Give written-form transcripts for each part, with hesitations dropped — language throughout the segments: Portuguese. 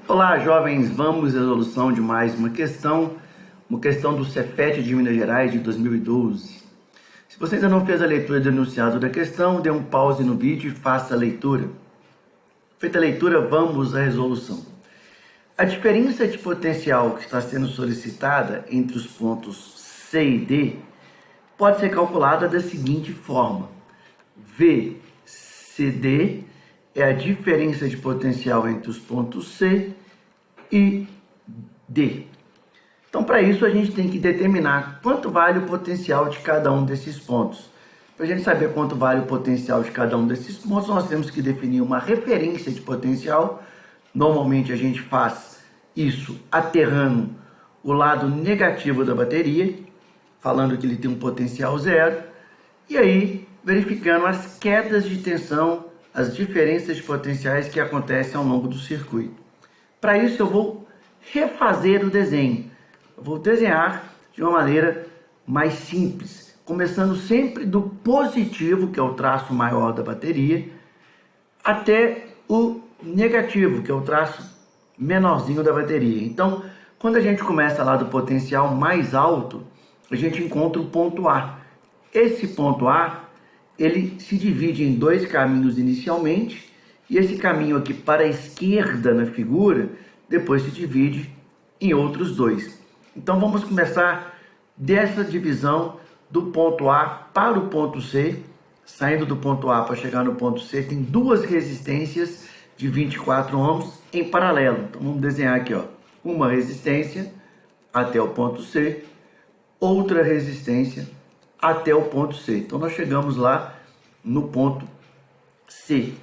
Olá, jovens, vamos à resolução de mais uma questão do Cefet de Minas Gerais de 2012. Se você ainda não fez a leitura do enunciado da questão, dê um pause no vídeo e faça a leitura. Feita a leitura, vamos à resolução. A diferença de potencial que está sendo solicitada entre os pontos C e D pode ser calculada da seguinte forma: VCD é a diferença de potencial entre os pontos C e D. Então, para isso, a gente tem que determinar quanto vale o potencial de cada um desses pontos. Para a gente saber quanto vale o potencial de cada um desses pontos, nós temos que definir uma referência de potencial. Normalmente, a gente faz isso aterrando o lado negativo da bateria, falando que ele tem um potencial zero, e aí verificando as quedas de tensão, as diferenças de potenciais que acontecem ao longo do circuito. Para isso, eu vou refazer o desenho. Eu vou desenhar de uma maneira mais simples, começando sempre do positivo, que é o traço maior da bateria, até o negativo, que é o traço menorzinho da bateria. Então, quando a gente começa lá do potencial mais alto, a gente encontra o ponto A. Esse ponto A, ele se divide em dois caminhos inicialmente, e esse caminho aqui para a esquerda na figura, depois se divide em outros dois. Então vamos começar dessa divisão do ponto A para o ponto C. Saindo do ponto A para chegar no ponto C, tem duas resistências de 24 ohms em paralelo. Então vamos desenhar aqui, ó, uma resistência até o ponto C, outra resistência até o ponto C. Então nós chegamos lá no ponto C.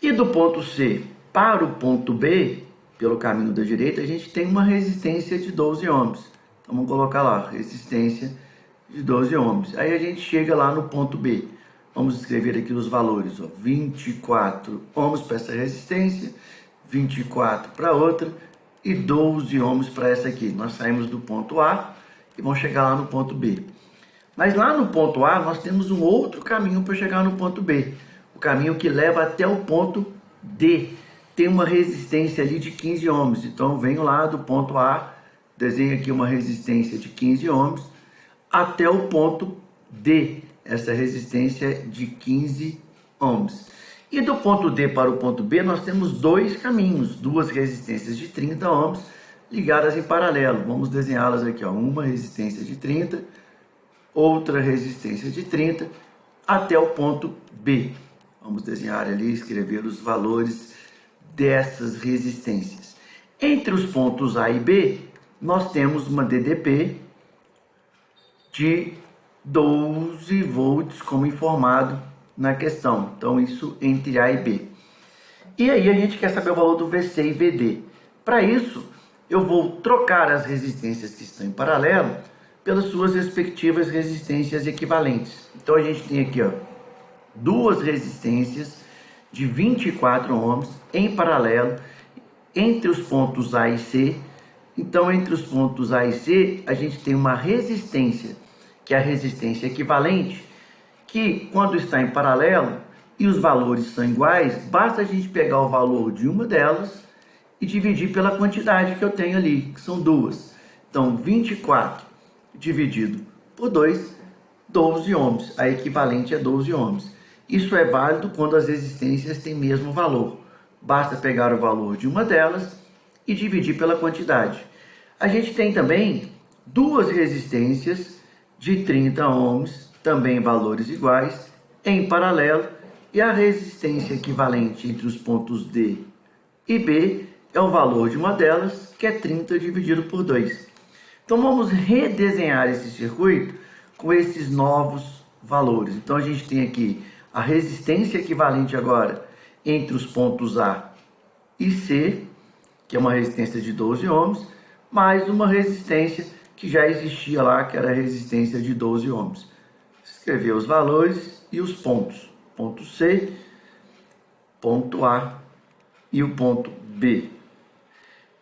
E do ponto C para o ponto B, pelo caminho da direita, a gente tem uma resistência de 12 ohms. Então vamos colocar lá, resistência de 12 ohms. Aí a gente chega lá no ponto B. Vamos escrever aqui os valores, ó, 24 ohms para essa resistência, 24 para outra e 12 ohms para essa aqui. Nós saímos do ponto A e vamos chegar lá no ponto B. Mas lá no ponto A nós temos um outro caminho para chegar no ponto B. O caminho que leva até o ponto D. Tem uma resistência ali de 15 ohms. Então eu venho lá do ponto A, desenho aqui uma resistência de 15 ohms até o ponto D. Essa resistência de 15 ohms. E do ponto D para o ponto B nós temos dois caminhos, duas resistências de 30 ohms ligadas em paralelo. Vamos desenhá-las aqui, ó. Uma resistência de 30, outra resistência de 30 até o ponto B. Vamos desenhar ali, escrever os valores dessas resistências. Entre os pontos A e B, nós temos uma DDP de 12 volts, como informado na questão. Então, isso entre A e B. E aí, a gente quer saber o valor do VC e VD. Para isso, eu vou trocar as resistências que estão em paralelo pelas suas respectivas resistências equivalentes. Então, a gente tem aqui, ó, duas resistências de 24 ohms em paralelo entre os pontos A e C. Então, entre os pontos A e C, a gente tem uma resistência, que é a resistência equivalente, que quando está em paralelo e os valores são iguais, basta a gente pegar o valor de uma delas e dividir pela quantidade que eu tenho ali, que são duas. Então, 24 dividido por 2, 12 ohms. A equivalente é 12 ohms. Isso é válido quando as resistências têm mesmo valor. Basta pegar o valor de uma delas e dividir pela quantidade. A gente tem também duas resistências de 30 ohms, também valores iguais, em paralelo, e a resistência equivalente entre os pontos D e B é o valor de uma delas, que é 30 dividido por 2. Então vamos redesenhar esse circuito com esses novos valores. Então a gente tem aqui a resistência equivalente agora entre os pontos A e C, que é uma resistência de 12 ohms, mais uma resistência que já existia lá, que era a resistência de 12 ohms. Escrever os valores e os pontos. Ponto C, ponto A e o ponto B.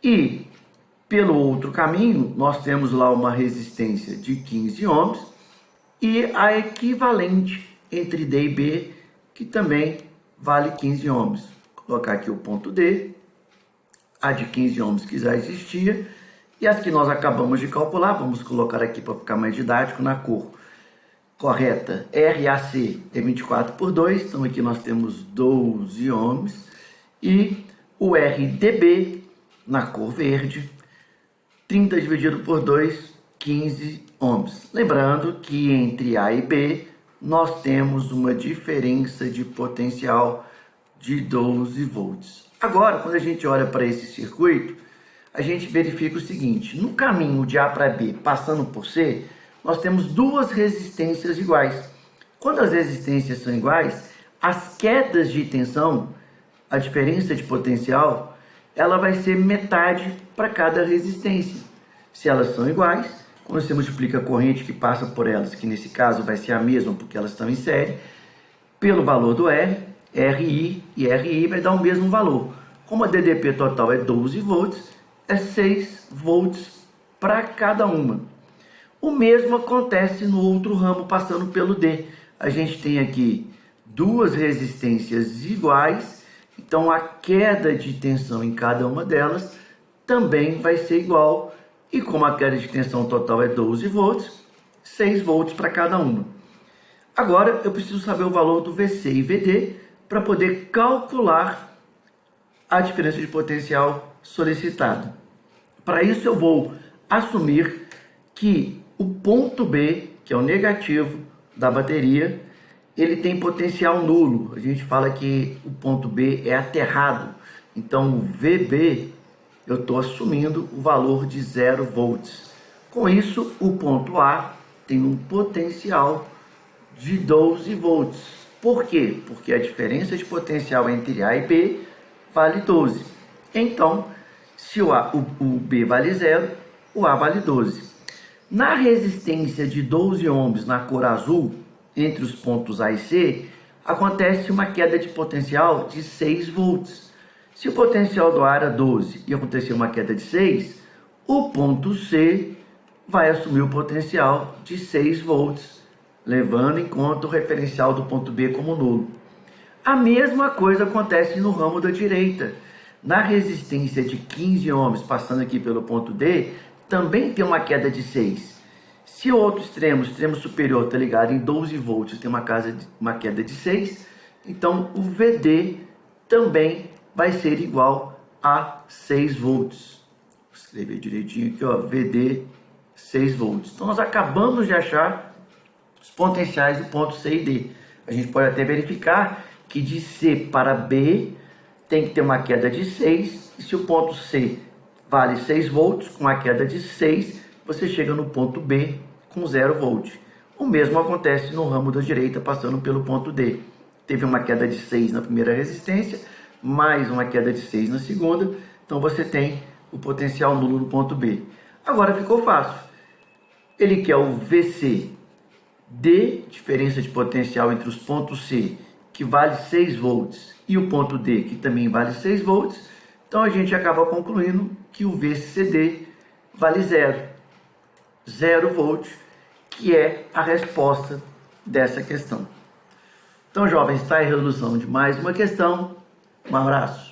E pelo outro caminho, nós temos lá uma resistência de 15 ohms e a equivalente entre D e B, que também vale 15 ohms. Vou colocar aqui o ponto D, a de 15 ohms que já existia, e as que nós acabamos de calcular, vamos colocar aqui para ficar mais didático na cor correta, RAC é 24 por 2, então aqui nós temos 12 ohms, e o RDB, na cor verde, 30 dividido por 2, 15 ohms. Lembrando que entre A e B, nós temos uma diferença de potencial de 12 volts. Agora, quando a gente olha para esse circuito, a gente verifica o seguinte: no caminho de A para B, passando por C, nós temos duas resistências iguais. Quando as resistências são iguais, as quedas de tensão, a diferença de potencial, ela vai ser metade para cada resistência. Se elas são iguais, quando você multiplica a corrente que passa por elas, que nesse caso vai ser a mesma porque elas estão em série, pelo valor do R, RI e RI vai dar o mesmo valor. Como a DDP total é 12 volts, é 6 volts para cada uma. O mesmo acontece no outro ramo passando pelo D. A gente tem aqui duas resistências iguais, então a queda de tensão em cada uma delas também vai ser igual. E como a queda de tensão total é 12 volts, 6 volts para cada uma. Agora eu preciso saber o valor do VC e VD para poder calcular a diferença de potencial solicitada. Para isso eu vou assumir que o ponto B, que é o negativo da bateria, ele tem potencial nulo. A gente fala que o ponto B é aterrado. Então o VB, eu estou assumindo o valor de 0 volts. Com isso, o ponto A tem um potencial de 12 volts. Por quê? Porque a diferença de potencial entre A e B vale 12. Então, se o B vale 0, o A vale 12. Na resistência de 12 ohms na cor azul, entre os pontos A e C, acontece uma queda de potencial de 6 volts. Se o potencial do A era 12 e acontecer uma queda de 6, o ponto C vai assumir o potencial de 6 volts, levando em conta o referencial do ponto B como nulo. A mesma coisa acontece no ramo da direita. Na resistência de 15 ohms, passando aqui pelo ponto D, também tem uma queda de 6. Se o outro extremo, o extremo superior, está ligado em 12 volts, tem uma queda de 6, então o VD também vai ser igual a 6 volts. Vou escrever direitinho aqui, ó, VD 6 volts. Então nós acabamos de achar os potenciais do ponto C e D. A gente pode até verificar que de C para B tem que ter uma queda de 6, e se o ponto C vale 6 volts, com a queda de 6, você chega no ponto B com 0 volt. O mesmo acontece no ramo da direita, passando pelo ponto D. Teve uma queda de 6 na primeira resistência, mais uma queda de 6 na segunda, então você tem o potencial nulo no ponto B. Agora ficou fácil. Ele quer o VC D, diferença de potencial entre os pontos C, que vale 6 volts, e o ponto D, que também vale 6 volts, então a gente acaba concluindo que o VCD vale 0 volt, que é a resposta dessa questão. Então, jovens, está aí a resolução de mais uma questão. Um abraço.